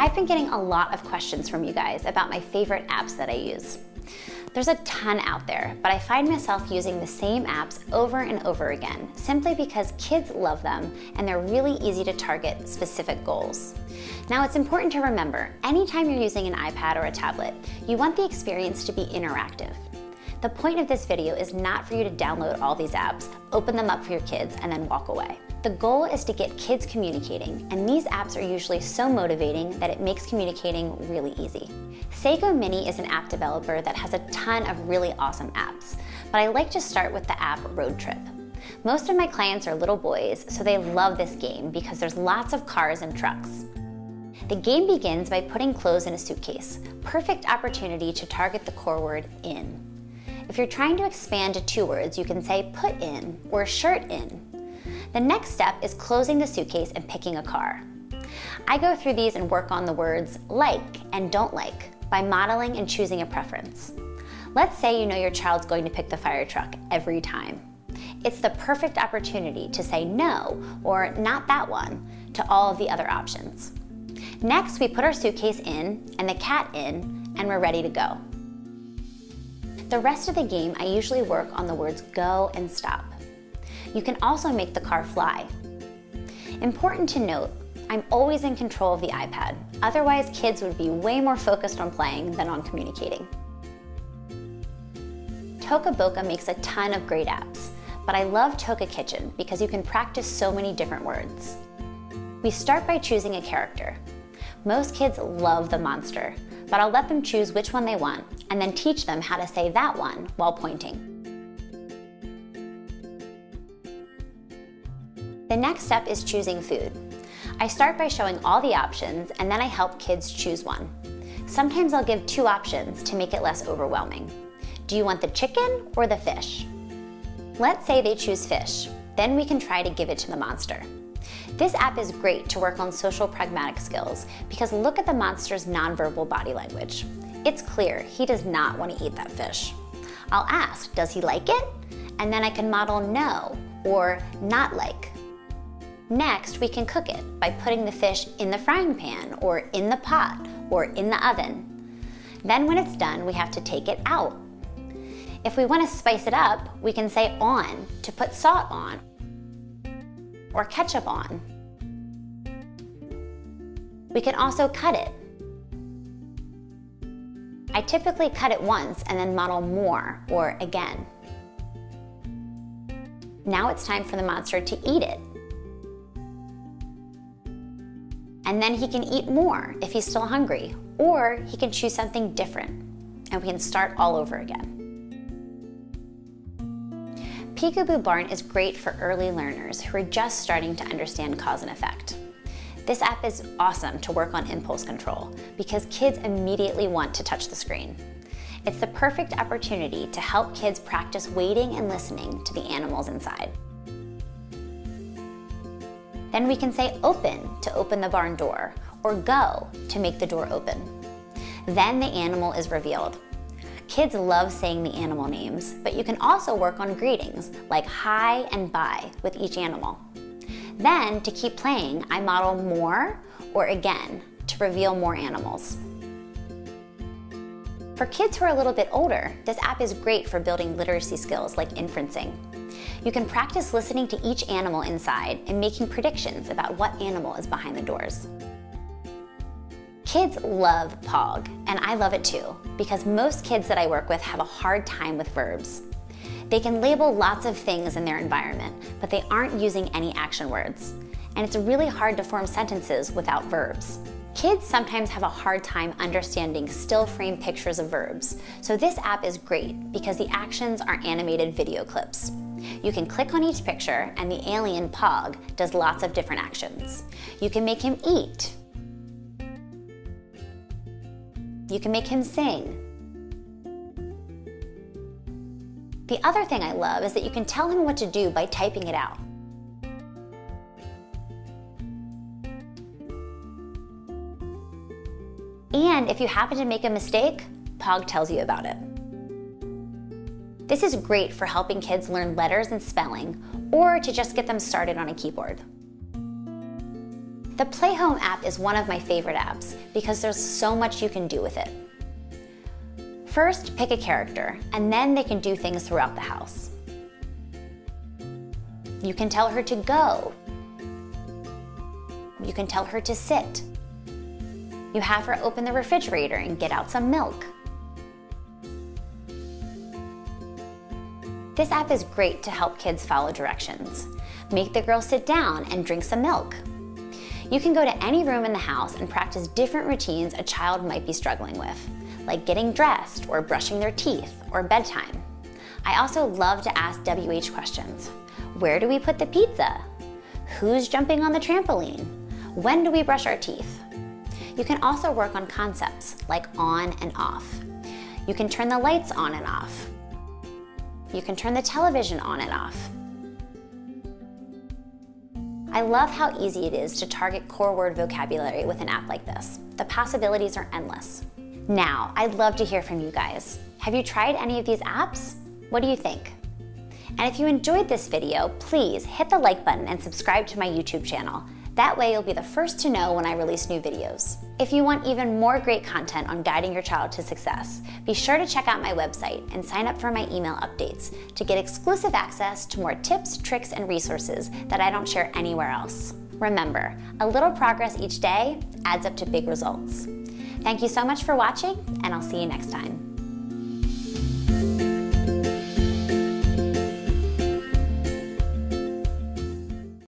I've been getting a lot of questions from you guys about my favorite apps that I use. There's a ton out there, but I find myself using the same apps over and over again, simply because kids love them and they're really easy to target specific goals. Now, it's important to remember, anytime you're using an iPad or a tablet, you want the experience to be interactive. The point of this video is not for you to download all these apps, open them up for your kids, and then walk away. The goal is to get kids communicating, and these apps are usually so motivating that it makes communicating really easy. Sago Mini is an app developer that has a ton of really awesome apps, but I like to start with the app Road Trip. Most of my clients are little boys, so they love this game because there's lots of cars and trucks. The game begins by putting clothes in a suitcase. Perfect opportunity to target the core word in. If you're trying to expand to 2 words, you can say put in or shirt in. The next step is closing the suitcase and picking a car. I go through these and work on the words like and don't like by modeling and choosing a preference. Let's say you know your child's going to pick the fire truck every time. It's the perfect opportunity to say no or not that one to all of the other options. Next, we put our suitcase in and the cat in, and we're ready to go. The rest of the game, I usually work on the words go and stop. You can also make the car fly. Important to note, I'm always in control of the iPad. Otherwise, kids would be way more focused on playing than on communicating. Toca makes a ton of great apps, but I love Toca Kitchen because you can practice so many different words. We start by choosing a character. Most kids love the monster, but I'll let them choose which one they want and then teach them how to say that one while pointing. The next step is choosing food. I start by showing all the options and then I help kids choose one. Sometimes I'll give 2 options to make it less overwhelming. Do you want the chicken or the fish? Let's say they choose fish. Then we can try to give it to the monster. This app is great to work on social pragmatic skills because look at the monster's nonverbal body language. It's clear he does not want to eat that fish. I'll ask, does he like it? And then I can model no or not like. Next, we can cook it by putting the fish in the frying pan or in the pot or in the oven. Then when it's done, we have to take it out. If we want to spice it up, we can say on to put salt on or ketchup on. We can also cut it. I typically cut it once and then model more or again. Now it's time for the monster to eat it. And then he can eat more if he's still hungry, or he can choose something different, and we can start all over again. Peekaboo Barn is great for early learners who are just starting to understand cause and effect. This app is awesome to work on impulse control because kids immediately want to touch the screen. It's the perfect opportunity to help kids practice waiting and listening to the animals inside. Then we can say open to open the barn door, or go to make the door open. Then the animal is revealed. Kids love saying the animal names, but you can also work on greetings like hi and bye with each animal. Then, to keep playing, I model more or again to reveal more animals. For kids who are a little bit older, this app is great for building literacy skills like inferencing. You can practice listening to each animal inside and making predictions about what animal is behind the doors. Kids love POG, and I love it too, because most kids that I work with have a hard time with verbs. They can label lots of things in their environment, but they aren't using any action words. And it's really hard to form sentences without verbs. Kids sometimes have a hard time understanding still frame pictures of verbs, so this app is great because the actions are animated video clips. You can click on each picture and the alien Pog does lots of different actions. You can make him eat. You can make him sing. The other thing I love is that you can tell him what to do by typing it out. And if you happen to make a mistake, Pog tells you about it. This is great for helping kids learn letters and spelling, or to just get them started on a keyboard. The Play Home app is one of my favorite apps because there's so much you can do with it. First, pick a character, and then they can do things throughout the house. You can tell her to go. You can tell her to sit. You have her open the refrigerator and get out some milk. This app is great to help kids follow directions. Make the girl sit down and drink some milk. You can go to any room in the house and practice different routines a child might be struggling with, like getting dressed or brushing their teeth or bedtime. I also love to ask WH questions. Where do we put the pizza? Who's jumping on the trampoline? When do we brush our teeth? You can also work on concepts like on and off. You can turn the lights on and off. You can turn the television on and off. I love how easy it is to target core word vocabulary with an app like this. The possibilities are endless. Now, I'd love to hear from you guys. Have you tried any of these apps? What do you think? And if you enjoyed this video, please hit the like button and subscribe to my YouTube channel. That way you'll be the first to know when I release new videos. If you want even more great content on guiding your child to success, be sure to check out my website and sign up for my email updates to get exclusive access to more tips, tricks, and resources that I don't share anywhere else. Remember, a little progress each day adds up to big results. Thank you so much for watching, and I'll see you next time.